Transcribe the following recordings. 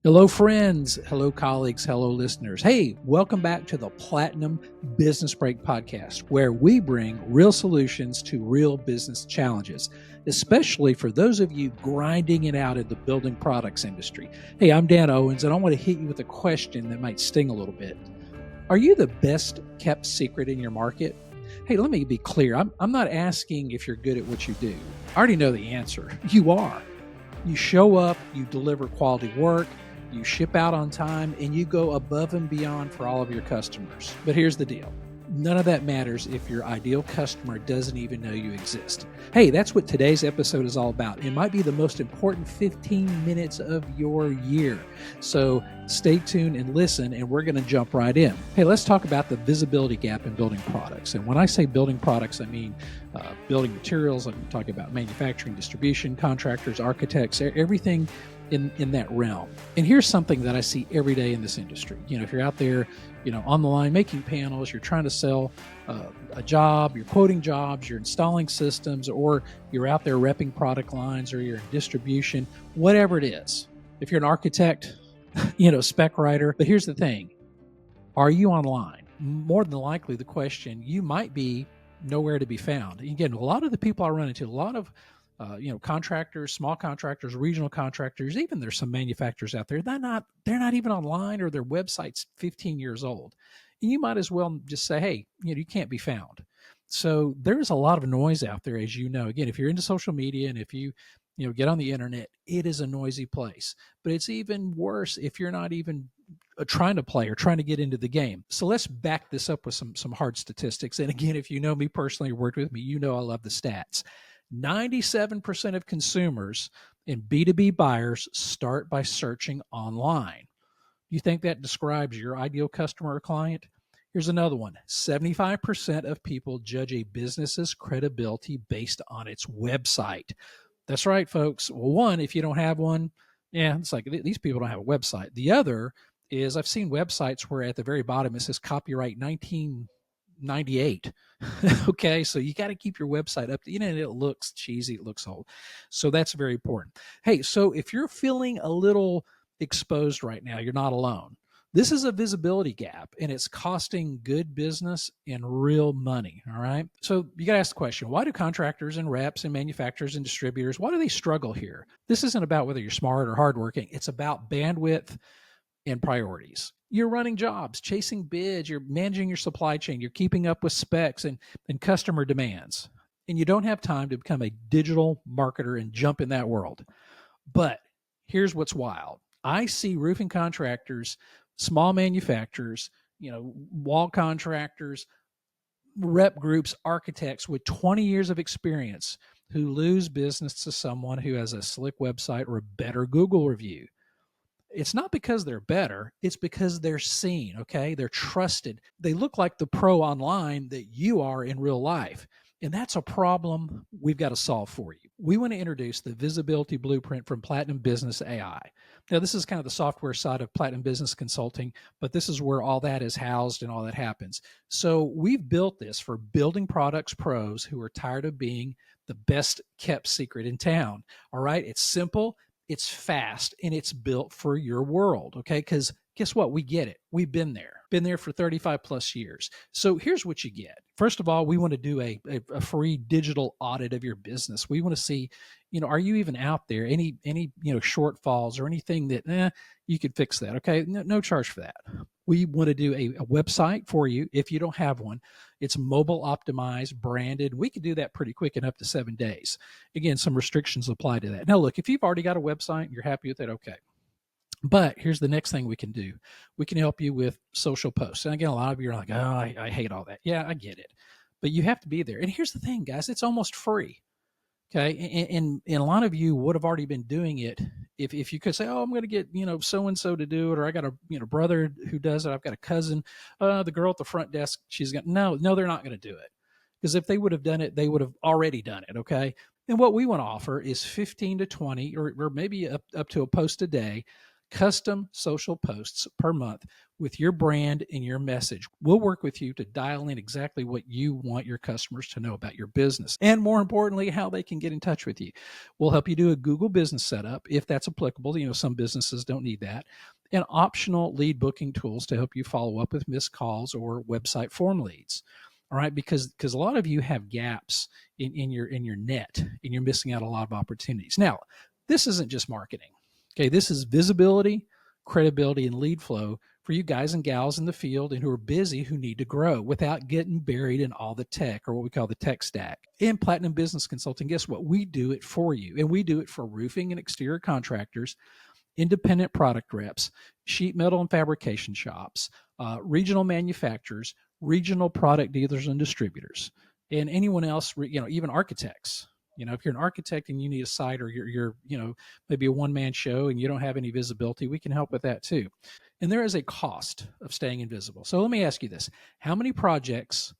Hello, friends. Hello, colleagues. Hello, listeners. Hey, welcome back to the Platinum Business Break podcast, where we bring real solutions to real business challenges, especially for those of you grinding it out in the building products industry. Hey, I'm Dan Owens, and I want to hit you with a question that might sting a little bit. Are you the best kept secret in your market? Hey, let me be clear. I'm not asking if you're good at what you do. I already know the answer. You are. You show up, you deliver quality work, you ship out on time, and you go above and beyond for all of your customers. But here's the deal. None of that matters if your ideal customer doesn't even know you exist. Hey, that's what today's episode is all about. It might be the most important 15 minutes of your year. So stay tuned and listen, and we're going to jump right in. Hey, let's talk about the visibility gap in building products. And when I say building products, I mean building materials. I'm talking about manufacturing, distribution, contractors, architects, everything in that realm. And here's something that I see every day in this industry. If you're out there, on the line making panels, you're trying to sell a job, you're quoting jobs, you're installing systems, or you're out there repping product lines, or you're in distribution, whatever it is. If you're an architect, spec writer. But here's the thing. Are you online? More than likely, the question, you might be nowhere to be found. Again, a lot of the people I run into, a lot of contractors, small contractors, regional contractors, even there's some manufacturers out there, they're not even online, or their website's 15 years old. And you might as well just say, hey, you can't be found. So there's a lot of noise out there, as you know. Again, if you're into social media and if you get on the internet, it is a noisy place. But it's even worse if you're not even trying to play or trying to get into the game. So let's back this up with some hard statistics. And again, if you know me personally or worked with me, I love the stats. 97% of consumers and B2B buyers start by searching online. You think that describes your ideal customer or client? Here's another one. 75% of people judge a business's credibility based on its website. That's right, folks. Well, one, if you don't have one, it's like these people don't have a website. The other is I've seen websites where at the very bottom it says copyright 1998. Okay, so you got to keep your website up. It looks cheesy, it looks old. So that's very important. Hey, so if you're feeling a little exposed right now, you're not alone. This is a visibility gap, and it's costing good business and real money. All right. So you got to ask the question, why do contractors and reps and manufacturers and distributors, why do they struggle here? This isn't about whether you're smart or hardworking. It's about bandwidth and priorities. You're running jobs, chasing bids, you're managing your supply chain, you're keeping up with specs and customer demands, and you don't have time to become a digital marketer and jump in that world. But here's what's wild. I see roofing contractors, small manufacturers, wall contractors, rep groups, architects with 20 years of experience who lose business to someone who has a slick website or a better Google review. It's not because they're better. It's because they're seen, okay? They're trusted. They look like the pro online that you are in real life. And that's a problem we've got to solve for you. We want to introduce the visibility blueprint from PlatinumBusiness.ai. Now, this is kind of the software side of Platinum Business Consulting, but this is where all that is housed and all that happens. So we've built this for building products pros who are tired of being the best kept secret in town. All right? It's simple. It's fast, and it's built for your world, okay? Because guess what? We get it. We've been there for 35 plus years. So here's what you get. First of all, we want to do a free digital audit of your business. We want to see, are you even out there? Any shortfalls or anything that you could fix that, okay? No charge for that. We want to do a website for you if you don't have one. It's mobile optimized, branded. We can do that pretty quick in up to 7 days. Again, some restrictions apply to that. Now, look, if you've already got a website and you're happy with it, okay. But here's the next thing we can do. We can help you with social posts. And again, a lot of you are like, oh, I hate all that. Yeah, I get it. But you have to be there. And here's the thing, guys, it's almost free. Okay. And a lot of you would have already been doing it if you could say, oh, I'm going to get, so-and-so to do it, or I got a, brother who does it. I've got a cousin, the girl at the front desk, she's got, no, they're not going to do it. Because if they would have done it, they would have already done it. Okay. And what we want to offer is 15 to 20, or maybe up to a post a day, custom social posts per month with your brand and your message. We'll work with you to dial in exactly what you want your customers to know about your business, and more importantly, how they can get in touch with you. We'll help you do a Google business setup if that's applicable. Some businesses don't need that, and optional lead booking tools to help you follow up with missed calls or website form leads. All right, because a lot of you have gaps in your net, and you're missing out on a lot of opportunities. Now, this isn't just marketing. Okay, this is visibility, credibility, and lead flow for you guys and gals in the field and who are busy, who need to grow without getting buried in all the tech, or what we call the tech stack. In Platinum Business Consulting, guess what? We do it for you, and we do it for roofing and exterior contractors, independent product reps, sheet metal and fabrication shops, regional manufacturers, regional product dealers and distributors, and anyone else, even architects. If you're an architect and you need a site, or you're maybe a one-man show and you don't have any visibility, we can help with that too. And there is a cost of staying invisible. So let me ask you this. How many projects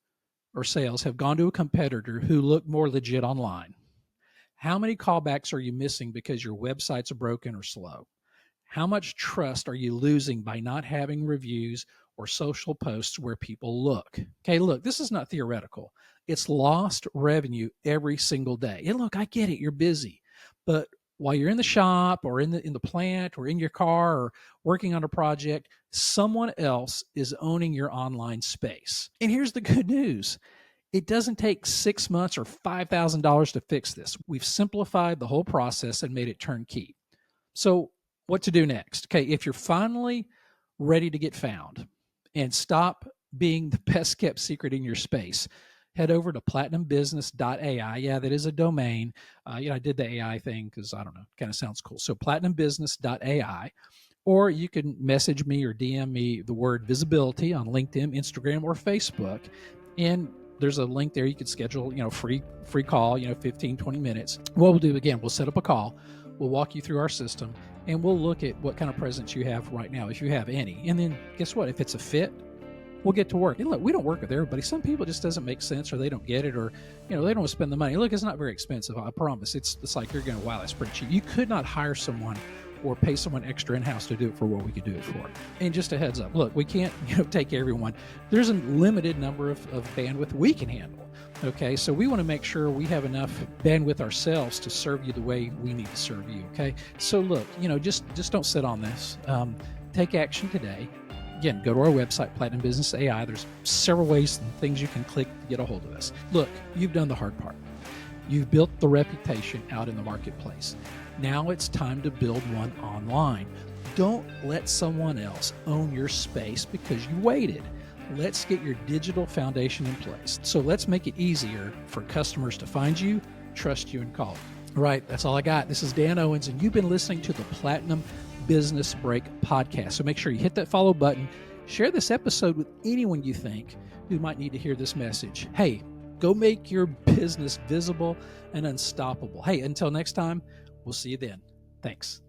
or sales have gone to a competitor who look more legit online? How many callbacks are you missing because your websites are broken or slow? How much trust are you losing by not having reviews or social posts where people look? Okay, look, this is not theoretical. It's lost revenue every single day. And look, I get it, you're busy. But while you're in the shop or in the plant or in your car or working on a project, someone else is owning your online space. And here's the good news. It doesn't take 6 months or $5,000 to fix this. We've simplified the whole process and made it turnkey. So what to do next? Okay, if you're finally ready to get found and stop being the best kept secret in your space, head over to PlatinumBusiness.ai. Yeah, that is a domain. I did the AI thing because, I don't know, kind of sounds cool. So PlatinumBusiness.ai, or you can message me or DM me the word visibility on LinkedIn, Instagram, or Facebook. And there's a link there. You could schedule, free call, 15, 20 minutes. What we'll do, again, we'll set up a call. We'll walk you through our system, and we'll look at what kind of presence you have right now, if you have any. And then guess what? If it's a fit, we'll get to work. And look, we don't work with everybody. Some people it just doesn't make sense, or they don't get it, or they don't want to spend the money. Look, it's not very expensive. I promise. It's like you're going, wow, that's pretty cheap. You could not hire someone or pay someone extra in-house to do it for what we could do it for. And just a heads up, look, we can't take everyone. There's a limited number of bandwidth we can handle. Okay, so we want to make sure we have enough bandwidth ourselves to serve you the way we need to serve you. Okay, so look, just don't sit on this. Take action today. Again, go to our website, PlatinumBusiness.ai. There's several ways and things you can click to get a hold of us. Look, you've done the hard part. You've built the reputation out in the marketplace. Now it's time to build one online. Don't let someone else own your space because you waited. Let's get your digital foundation in place. So let's make it easier for customers to find you, trust you, and call you. All right, that's all I got. This is Dan Owens, and you've been listening to the Platinum Business Break podcast. So make sure you hit that follow button. Share this episode with anyone you think who might need to hear this message. Hey, go make your business visible and unstoppable. Hey, until next time, we'll see you then. Thanks.